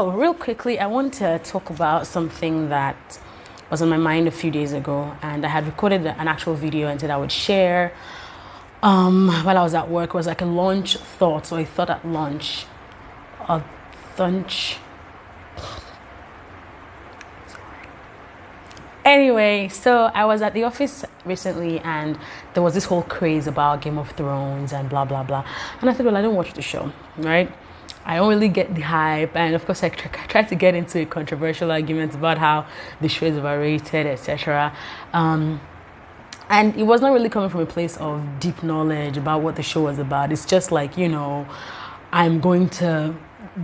So, real quickly, I want to talk about something that was on my mind a few days ago, and I had recorded an actual video and said I would share while I was at work. It was like a lunch thought, so I thought at lunch, a lunch. Anyway, so I was at the office recently and there was this whole craze about Game of Thrones and blah blah blah, and I thought, well, I don't watch the show, right? I don't really get the hype, and of course I tried to get into a controversial argument about how the show is overrated, etc. And it was not really coming from a place of deep knowledge about what the show was about. It's just like, I'm going to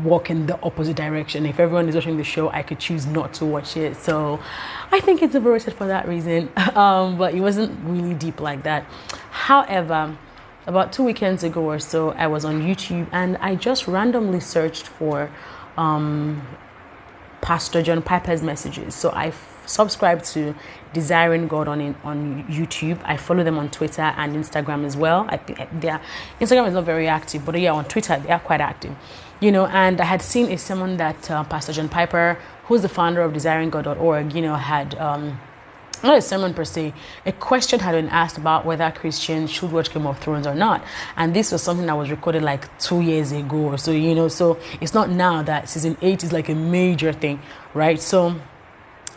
walk in the opposite direction. If everyone is watching the show, I could choose not to watch it. So I think it's overrated for that reason. But it wasn't really deep like that. However, about 2 weekends ago or so, I was on YouTube and I just randomly searched for Pastor John Piper's messages. So I subscribe to Desiring God on YouTube. I follow them on Twitter and Instagram as well. Instagram is not very active, but yeah, on Twitter they are quite active. And I had seen a sermon that Pastor John Piper, who's the founder of desiringgod.org, had not a sermon per se, a question had been asked about whether Christians should watch Game of Thrones or not. And this was something that was recorded like 2 years ago or so, so it's not now that season 8 is like a major thing, right? So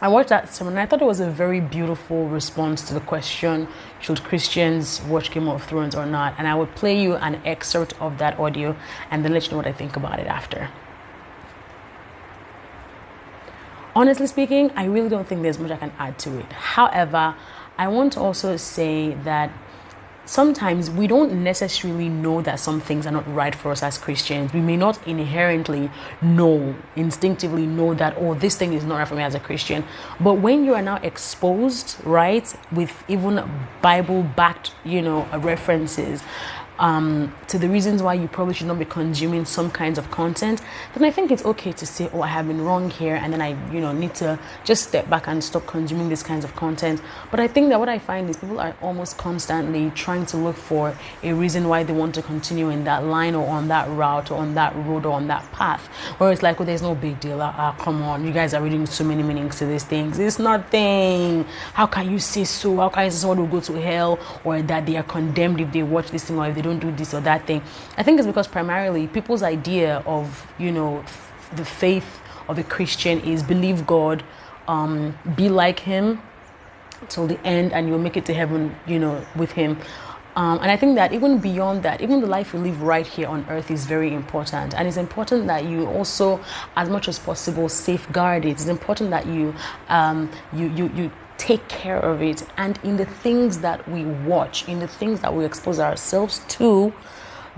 I watched that sermon and I thought it was a very beautiful response to the question, should Christians watch Game of Thrones or not? And I would play you an excerpt of that audio and then let you know what I think about it after. Honestly speaking, I really don't think there's much I can add to it. However, I want to also say that sometimes we don't necessarily know that some things are not right for us as Christians. We may not inherently instinctively know that, this thing is not right for me as a Christian. But when you are now exposed, right, with even Bible-backed, references, to the reasons why you probably should not be consuming some kinds of content, then I think it's okay to say, I have been wrong here, and then I, need to just step back and stop consuming these kinds of content. But I think that what I find is people are almost constantly trying to look for a reason why they want to continue in that line or on that route or on that road or on that path, where it's like, there's no big deal. Come on, you guys are reading so many meanings to these things. It's nothing. How can you say so? How can you say someone will go to hell, or that they are condemned if they watch this thing or if they don't do this or that thing? I think it's because primarily people's idea of the faith of a Christian is believe God, be like him till the end, and you'll make it to heaven with him. And I think that even beyond that, even the life we live right here on earth is very important, and it's important that you also, as much as possible, safeguard it. It's important that you take care of it. And in the things that we watch, in the things that we expose ourselves to,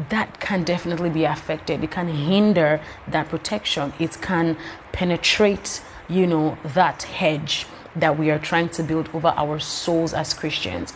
that can definitely be affected. It can hinder that protection. It can penetrate, that hedge that we are trying to build over our souls as Christians.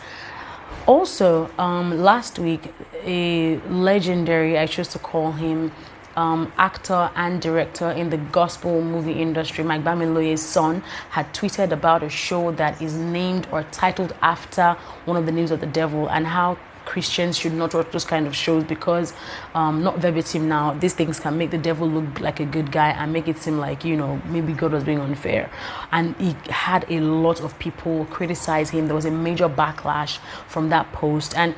Also, last week, a legendary, I choose to call him, actor and director in the gospel movie industry, Mike Bamiloye's son, had tweeted about a show that is named or titled after one of the names of the devil, and how Christians should not watch those kind of shows because, not verbatim now, these things can make the devil look like a good guy and make it seem like, maybe God was being unfair. And he had a lot of people criticize him. There was a major backlash from that post. And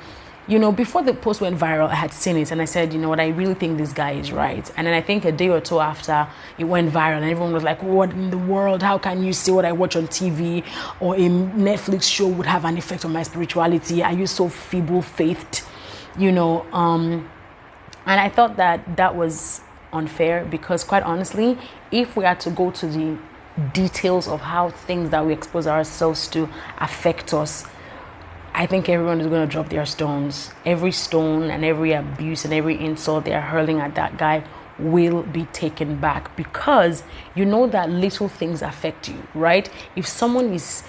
before the post went viral, I had seen it and I said, I really think this guy is right. And then I think a day or two after it went viral and everyone was like, what in the world? How can you see what I watch on TV or a Netflix show would have an effect on my spirituality? Are you so feeble-faithed? And I thought that was unfair because, quite honestly, if we had to go to the details of how things that we expose ourselves to affect us, I think everyone is going to drop their stones. Every stone and every abuse and every insult they are hurling at that guy will be taken back, because that little things affect you, right? If someone is,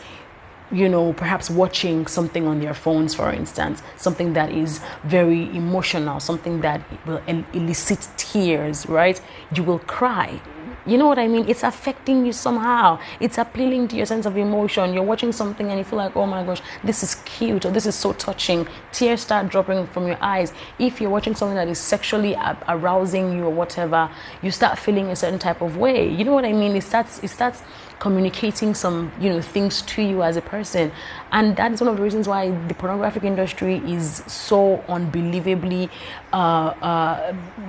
perhaps watching something on their phones, for instance, something that is very emotional, something that will elicit tears, right? You will cry. You know what I mean? It's affecting you somehow. It's appealing to your sense of emotion. You're watching something and you feel like, oh my gosh, this is cute, or this is so touching. Tears start dropping from your eyes. If you're watching something that is sexually arousing you or whatever, you start feeling a certain type of way. You know what I mean? It starts communicating some, things to you as a person. And that is one of the reasons why the pornographic industry is so unbelievably,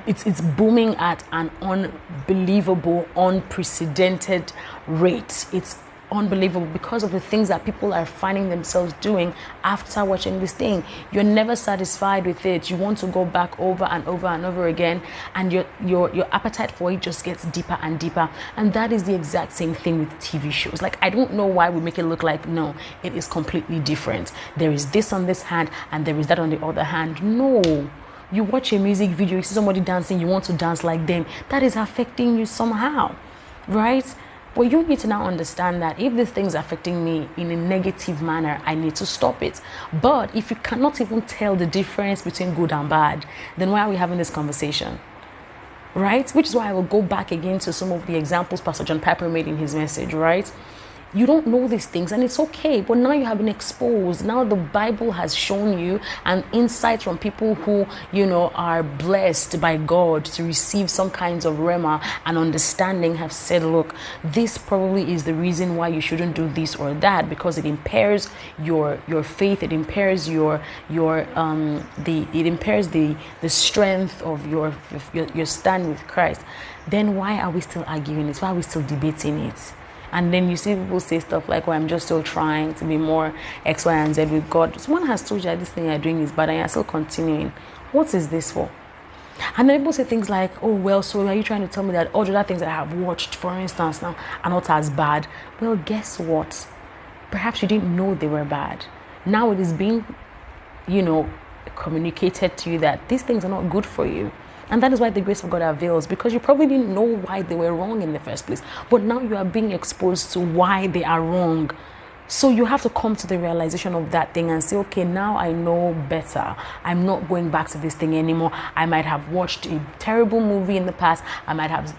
it's booming at an unbelievable, unprecedented rate. It's unbelievable because of the things that people are finding themselves doing after watching this thing. You're never satisfied with it. You want to go back over and over and over again, and your appetite for it just gets deeper and deeper. And that is the exact same thing with TV shows. Like, I don't know why we make it look like, no, it is completely different. There is this on this hand and there is that on the other hand. No. You watch a music video, you see somebody dancing, you want to dance like them. That is affecting you somehow, right? But you need to now understand that if this thing is affecting me in a negative manner, I need to stop it. But if you cannot even tell the difference between good and bad, then why are we having this conversation? Right? Which is why I will go back again to some of the examples Pastor John Piper made in his message, right? You don't know these things and it's okay, but now you have been exposed. Now the Bible has shown you, and insights from people who, are blessed by God to receive some kinds of rhema and understanding have said, look, this probably is the reason why you shouldn't do this or that, because it impairs your faith, it impairs the strength of your stand with Christ. Then why are we still arguing it? Why are we still debating it? And then you see people say stuff like, I'm just still trying to be more X, Y, and Z with God. Someone has told you that this thing you're doing is bad and you're still continuing. What is this for? And then people say things like, oh, well, so are you trying to tell me that all the other things that I have watched, for instance, now are not as bad? Well, guess what? Perhaps you didn't know they were bad. Now it is being, communicated to you that these things are not good for you. And that is why the grace of God avails, because you probably didn't know why they were wrong in the first place. But now you are being exposed to why they are wrong. So you have to come to the realization of that thing and say, okay, now I know better. I'm not going back to this thing anymore. I might have watched a terrible movie in the past. I might have,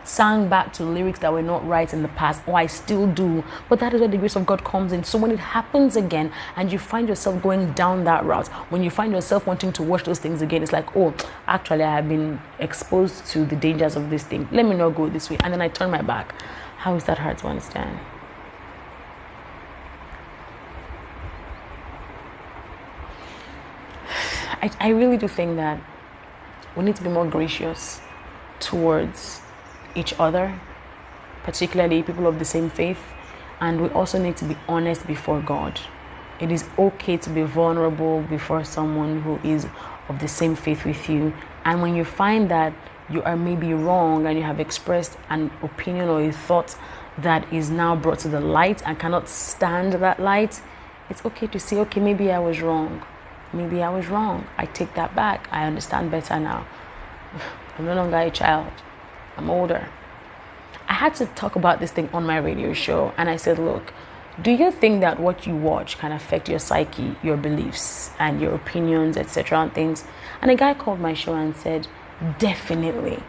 sang back to lyrics that were not right in the past, or I still do. But that is where the grace of God comes in. So when it happens again and you find yourself going down that route, when you find yourself wanting to watch those things again, it's like, oh, actually I have been exposed to the dangers of this thing. Let me not go this way. And then I turn my back. How is that hard to understand? I really do think that we need to be more gracious towards each other, particularly people of the same faith, and we also need to be honest before God. It is okay to be vulnerable before someone who is of the same faith with you. And when you find that you are maybe wrong and you have expressed an opinion or a thought that is now brought to the light and cannot stand that light, it's okay to say, okay, maybe I was wrong. Maybe I was wrong. I take that back. I understand better now. I'm no longer a child. I'm older. I had to talk about this thing on my radio show, and I said, look, do you think that what you watch can affect your psyche, your beliefs, and your opinions, etc. and things? And a guy called my show and said, definitely.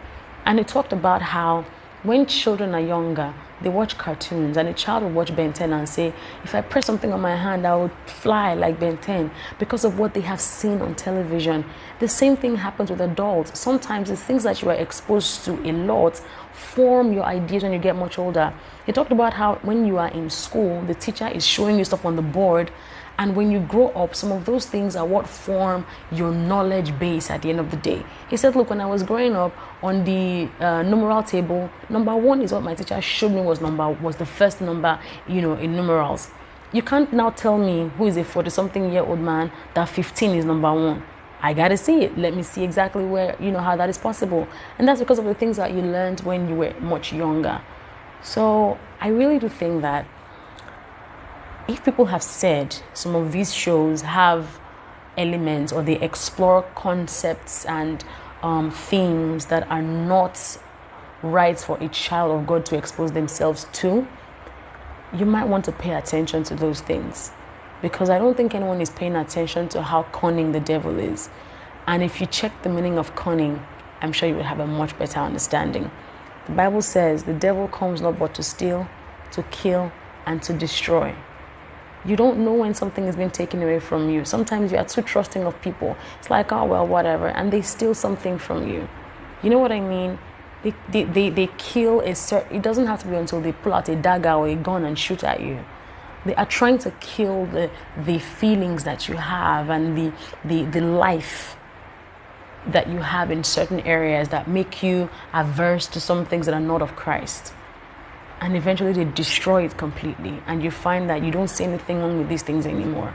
And he talked about how when children are younger, they watch cartoons, and a child will watch Ben 10 and say, if I press something on my hand, I would fly like Ben 10, because of what they have seen on television. The same thing happens with adults. Sometimes the things that you are exposed to a lot form your ideas when you get much older. He talked about how when you are in school, the teacher is showing you stuff on the board, and when you grow up, some of those things are what form your knowledge base at the end of the day. He said, look, when I was growing up, on the numeral table, number 1 is what my teacher showed me was the first number, in numerals. You can't now tell me, who is a 40-something-year-old man, that 15 is number 1. I gotta see it. Let me see exactly where, how that is possible. And that's because of the things that you learned when you were much younger. So I really do think that if people have said some of these shows have elements, or they explore concepts and themes that are not right for a child of God to expose themselves to, you might want to pay attention to those things, because I don't think anyone is paying attention to how cunning the devil is. And if you check the meaning of cunning, I'm sure you will have a much better understanding. The Bible says the devil comes not but to steal, to kill, and to destroy. You don't know when something is being taken away from you. Sometimes you are too trusting of people. It's like, oh, well, whatever. And they steal something from you. You know what I mean? They kill a certain... It doesn't have to be until they pull out a dagger or a gun and shoot at you. They are trying to kill the feelings that you have and the life that you have in certain areas that make you averse to some things that are not of Christ. And eventually they destroy it completely. And you find that you don't see anything wrong with these things anymore.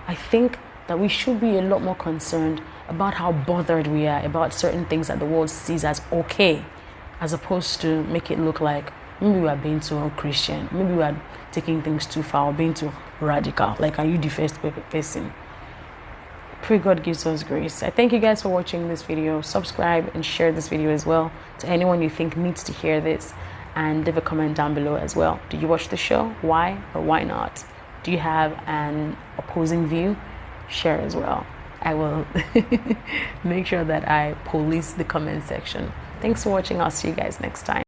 I think that we should be a lot more concerned about how bothered we are about certain things that the world sees as okay, as opposed to make it look like maybe we are being too Christian, maybe we are taking things too far, or being too radical. Like, are you the first person? Pray God gives us grace. I thank you guys for watching this video. Subscribe and share this video as well to anyone you think needs to hear this. And leave a comment down below as well. Do you watch the show? Why or why not? Do you have an opposing view? Share as well. I will make sure that I police the comment section. Thanks for watching. I'll see you guys next time.